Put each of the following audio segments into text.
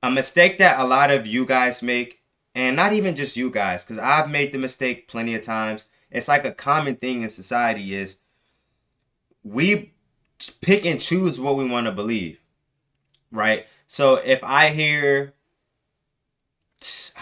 A mistake that a lot of you guys make, and not even just you guys, because I've made the mistake plenty of times. It's like a common thing in society is we pick and choose what we want to believe, right? So if I hear,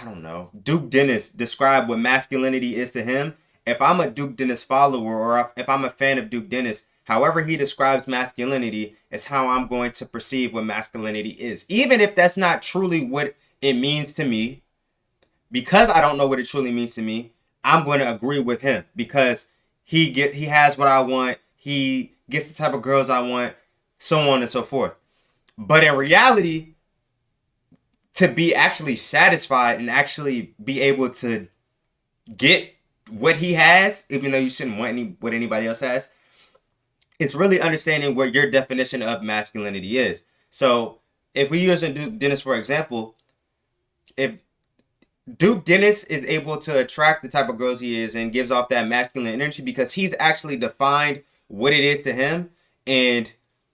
I don't know, Duke Dennis describe what masculinity is to him, if I'm a Duke Dennis follower or if I'm a fan of Duke Dennis, however he describes masculinity is how I'm going to perceive what masculinity is. Even if that's not truly what it means to me, because I don't know what it truly means to me, I'm going to agree with him because he has what I want, he gets the type of girls I want, so on and so forth. But in reality, to be actually satisfied and actually be able to get what he has, even though you shouldn't want what anybody else has, it's really understanding what your definition of masculinity is. So if we use Duke Dennis for example, if Duke Dennis is able to attract the type of girls he is and gives off that masculine energy because he's actually defined what it is to him and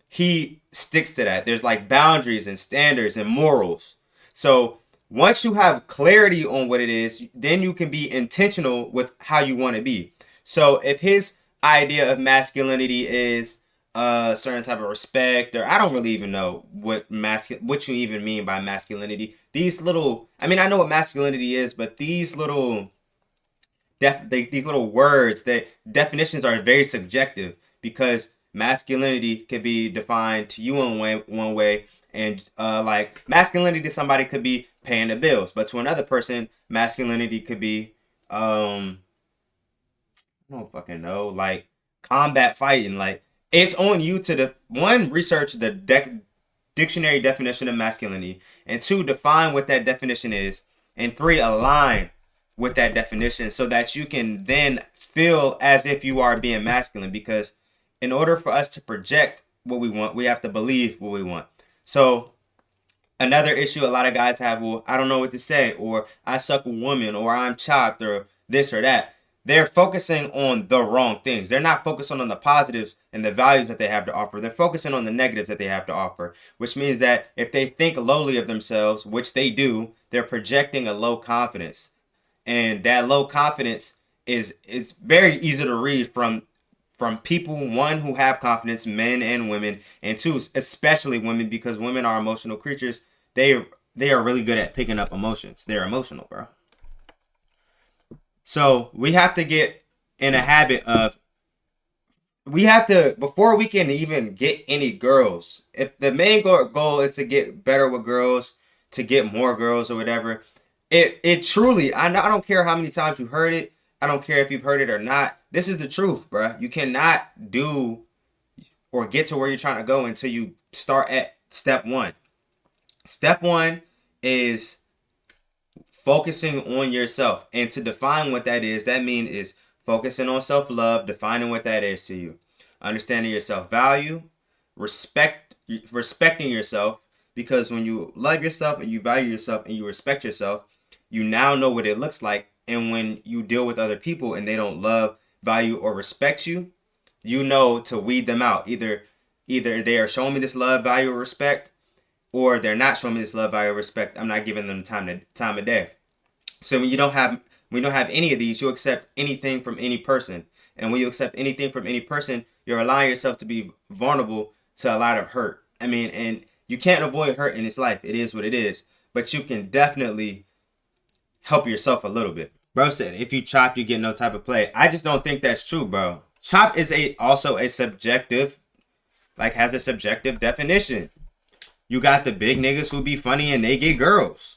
he sticks to that. There's like boundaries and standards and morals. So once you have clarity on what it is, then you can be intentional with how you want to be. So if his idea of masculinity is a certain type of respect, or I don't really even know what you even mean by masculinity. These little, I mean, I know what masculinity is, but these little these little words, that definitions are very subjective because masculinity could be defined to you in one way, and like masculinity to somebody could be paying the bills, but to another person, masculinity could be I don't fucking know, like combat fighting. Like it's on you to the one research the dictionary definition of masculinity, and two define what that definition is, and three align with that definition so that you can then feel as if you are being masculine. Because in order for us to project what we want, we have to believe what we want. So another issue a lot of guys have, well, I don't know what to say, or I suck a woman, or I'm chopped, or this or that. They're focusing on the wrong things. They're not focusing on the positives and the values that they have to offer. They're focusing on the negatives that they have to offer, which means that if they think lowly of themselves, which they do, they're projecting a low confidence. And that low confidence is very easy to read from people, one, who have confidence, men and women, and two, especially women, because women are emotional creatures. They are really good at picking up emotions. They're emotional, bro. So we have to get in a habit of, we have to, before we can even get any girls, if the main goal is to get better with girls, to get more girls or whatever, it truly, I don't care how many times you heard it. I don't care if you've heard it or not. This is the truth, bro. You cannot do or get to where you're trying to go until you start at step one. Step one is focusing on yourself. And to define what that is, that means is focusing on self-love, defining what that is to you. Understanding your self-value, respecting yourself, because when you love yourself and you value yourself and you respect yourself, you now know what it looks like. And when you deal with other people and they don't love, value, or respect you, you know to weed them out. Either they are showing me this love, value, or respect, or they're not showing me this love, value, or respect. I'm not giving them time of day. So when you don't have any of these, you accept anything from any person. And when you accept anything from any person, you're allowing yourself to be vulnerable to a lot of hurt. I mean, and you can't avoid hurt in this life. It is what it is. But you can definitely help yourself a little bit. Bro said, if you chop, you get no type of play. I just don't think that's true, bro. Chop is also a subjective, like has a subjective definition. You got the big niggas who be funny and they get girls.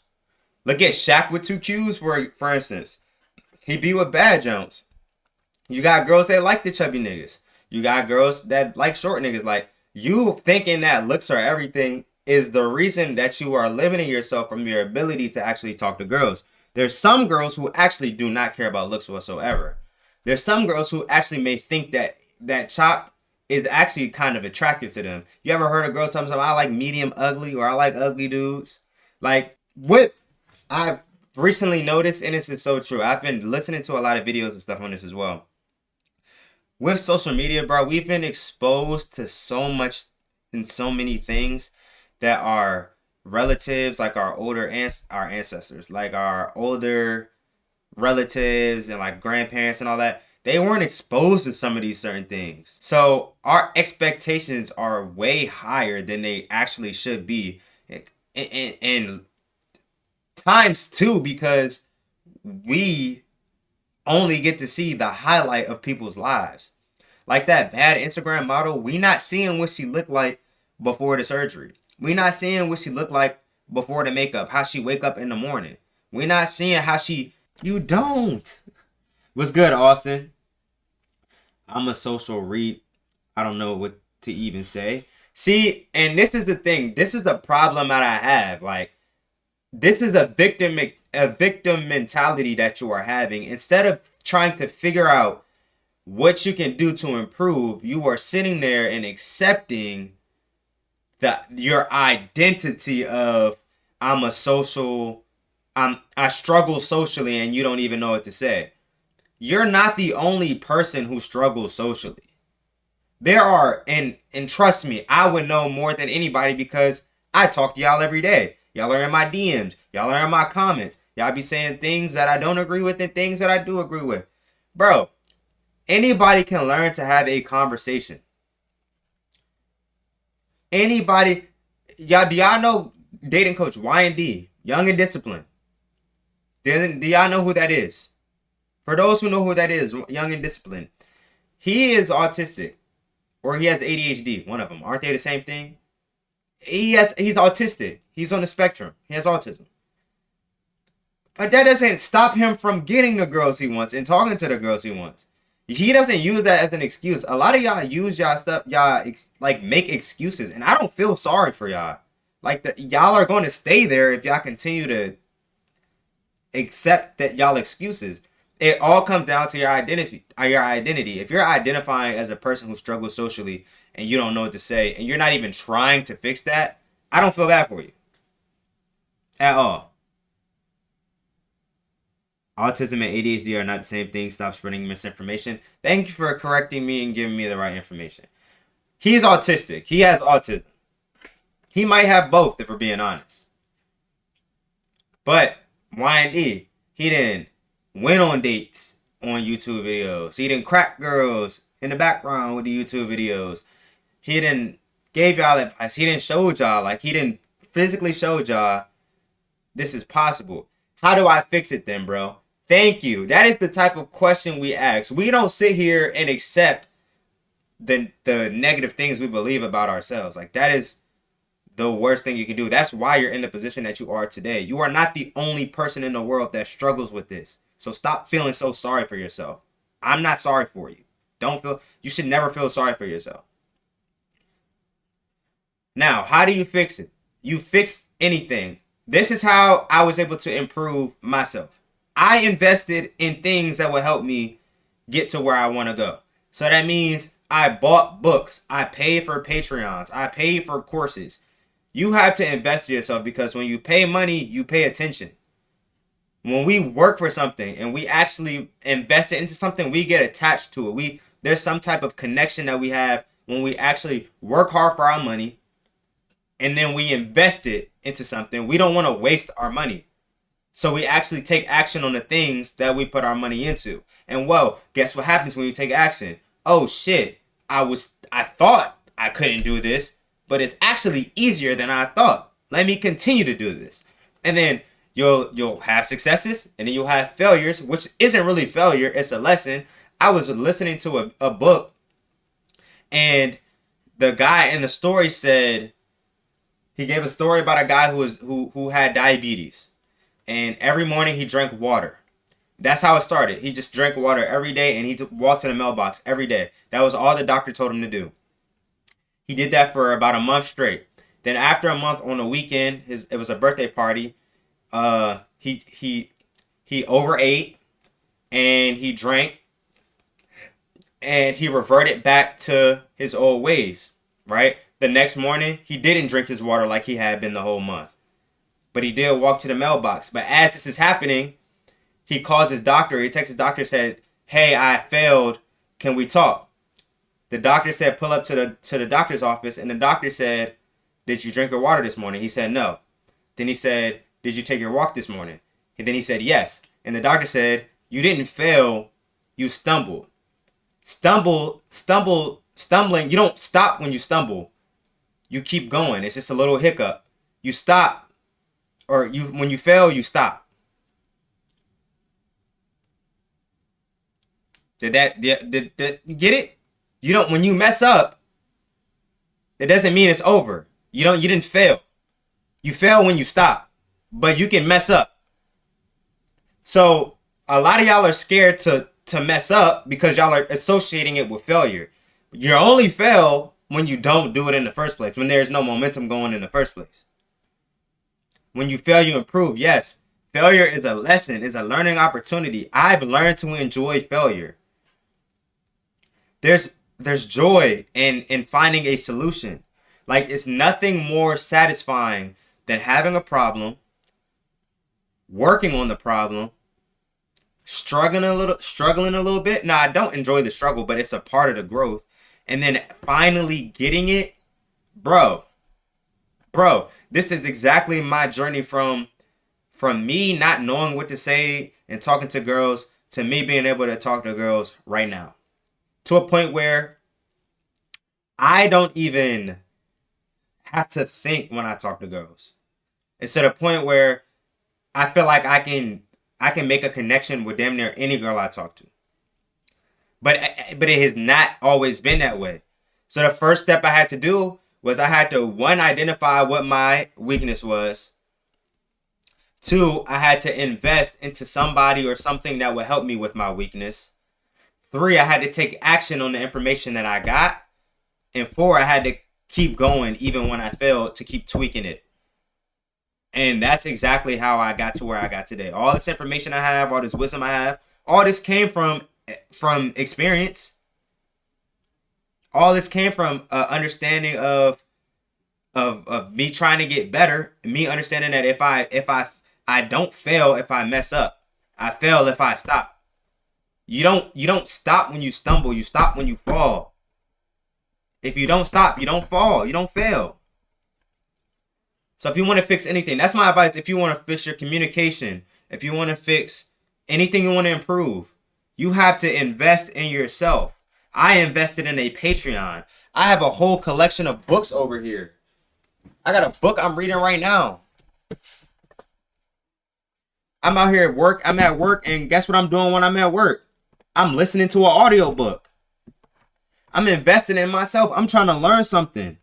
Look at Shaq with two Qs, for instance. He be with bad Jones. You got girls that like the chubby niggas. You got girls that like short niggas. Like, you thinking that looks are everything is the reason that you are limiting yourself from your ability to actually talk to girls. There's some girls who actually do not care about looks whatsoever. There's some girls who actually may think that chopped is actually kind of attractive to them. You ever heard a girl tell me something, I like medium ugly, or I like ugly dudes? Like, what I've recently noticed, and this is so true, I've been listening to a lot of videos and stuff on this as well. With social media, bro, we've been exposed to so much and so many things that are relatives, like our ancestors, like our older relatives and like grandparents and all that, they weren't exposed to some of these certain things. So our expectations are way higher than they actually should be. And times two, because we only get to see the highlight of people's lives. Like that bad Instagram model, we not seeing what she looked like before the surgery. We not seeing what she looked like before the makeup, how she wake up in the morning. We not seeing how she... You don't. What's good, Austin? I'm a social read. I don't know what to even say. See, and this is the thing. This is the problem that I have. Like, this is a victim mentality that you are having. Instead of trying to figure out what you can do to improve, you are sitting there and accepting your identity of I struggle socially, and you don't even know what to say. You're not the only person who struggles socially. There are, and trust me, I would know more than anybody because I talk to y'all every day. Y'all are in my DMs. Y'all are in my comments. Y'all be saying things that I don't agree with and things that I do agree with. Bro, anybody can learn to have a conversation. Anybody, do y'all know dating coach Y&D, Young and Disciplined? Do y'all know who that is? For those who know who that is, Young and Disciplined, he is autistic, or he has ADHD. One of them. Aren't they the same thing? He's autistic. He's on the spectrum. He has autism. But that doesn't stop him from getting the girls he wants and talking to the girls he wants. He doesn't use that as an excuse. A lot of y'all use y'all stuff, like make excuses, and I don't feel sorry for y'all. Like y'all are going to stay there if y'all continue to accept that y'all excuses. It all comes down to your identity. If you're identifying as a person who struggles socially and you don't know what to say, and you're not even trying to fix that, I don't feel bad for you at all. Autism and ADHD are not the same thing. Stop spreading misinformation. Thank you for correcting me and giving me the right information. He's autistic. He has autism. He might have both, if we're being honest. But Y&D, he didn't went on dates on YouTube videos. He didn't crack girls in the background with the YouTube videos. He didn't gave y'all advice. He didn't show y'all. Like, he didn't physically show y'all this is possible. How do I fix it then, bro? Thank you. That is the type of question we ask. We don't sit here and accept the negative things we believe about ourselves. Like, that is the worst thing you can do. That's why you're in the position that you are today. You are not the only person in the world that struggles with this. So stop feeling so sorry for yourself. I'm not sorry for you. You should never feel sorry for yourself. Now, how do you fix it? You fix anything. This is how I was able to improve myself. I invested in things that will help me get to where I want to go. So that means I bought books. I paid for Patreons. I paid for courses. You have to invest in yourself, because when you pay money, you pay attention. When we work for something and we actually invest it into something, we get attached to it. There's some type of connection that we have when we actually work hard for our money and then we invest it into something. We don't want to waste our money. So we actually take action on the things that we put our money into. And well, guess what happens when you take action? Oh shit, I thought I couldn't do this, but it's actually easier than I thought. Let me continue to do this. And then you'll have successes, and then you'll have failures, which isn't really failure, it's a lesson. I was listening to a book, and the guy in the story said, he gave a story about a guy who had diabetes, and every morning he drank water. That's how it started. He just drank water every day, and he walked to the mailbox every day. That was all the doctor told him to do. He did that for about a month straight. Then after a month, on the weekend, it was a birthday party. He overate and he drank, and he reverted back to his old ways, right? The next morning, he didn't drink his water like he had been the whole month, but he did walk to the mailbox. But as this is happening, he calls his doctor. He texts his doctor, said, "Hey, I failed. Can we talk?" The doctor said, "Pull up to the doctor's office." And the doctor said, "Did you drink your water this morning?" He said, "No." Then he said, did you take your walk this morning? And then he said, yes. And the doctor said, you didn't fail, you stumbled. Stumbling. You don't stop when you stumble. You keep going. It's just a little hiccup. You stop, or when you fail, you stop. Did you get it? You don't, when you mess up, it doesn't mean it's over. You didn't fail. You fail when you stop, but you can mess up. So a lot of y'all are scared to mess up because y'all are associating it with failure. You only fail when you don't do it in the first place, when there's no momentum going in the first place. When you fail, you improve. Yes, failure is a lesson, is a learning opportunity. I've learned to enjoy failure. There's joy in finding a solution. Like, it's nothing more satisfying than having a problem, working on the problem, struggling a little bit. Now, I don't enjoy the struggle, but it's a part of the growth. And then finally getting it, bro, this is exactly my journey from me not knowing what to say and talking to girls to me being able to talk to girls right now. To a point where I don't even have to think when I talk to girls. It's at a point where I feel like I can make a connection with damn near any girl I talk to. But it has not always been that way. So the first step I had to do was I had to, one, identify what my weakness was. Two, I had to invest into somebody or something that would help me with my weakness. Three, I had to take action on the information that I got. And four, I had to keep going even when I failed, to keep tweaking it. And that's exactly how I got to where I got today. All this information I have, all this wisdom I have, all this came from experience. All this came from understanding of me trying to get better, me understanding that if I don't fail if I mess up. I fail if I stop. You don't stop when you stumble, you stop when you fall. If you don't stop, you don't fall, you don't fail. So if you want to fix anything, that's my advice. If you want to fix your communication, if you want to fix anything you want to improve, you have to invest in yourself. I invested in a Patreon. I have a whole collection of books over here. I got a book I'm reading right now. I'm out here at work. I'm at work, and guess what I'm doing when I'm at work? I'm listening to an audiobook. I'm investing in myself. I'm trying to learn something.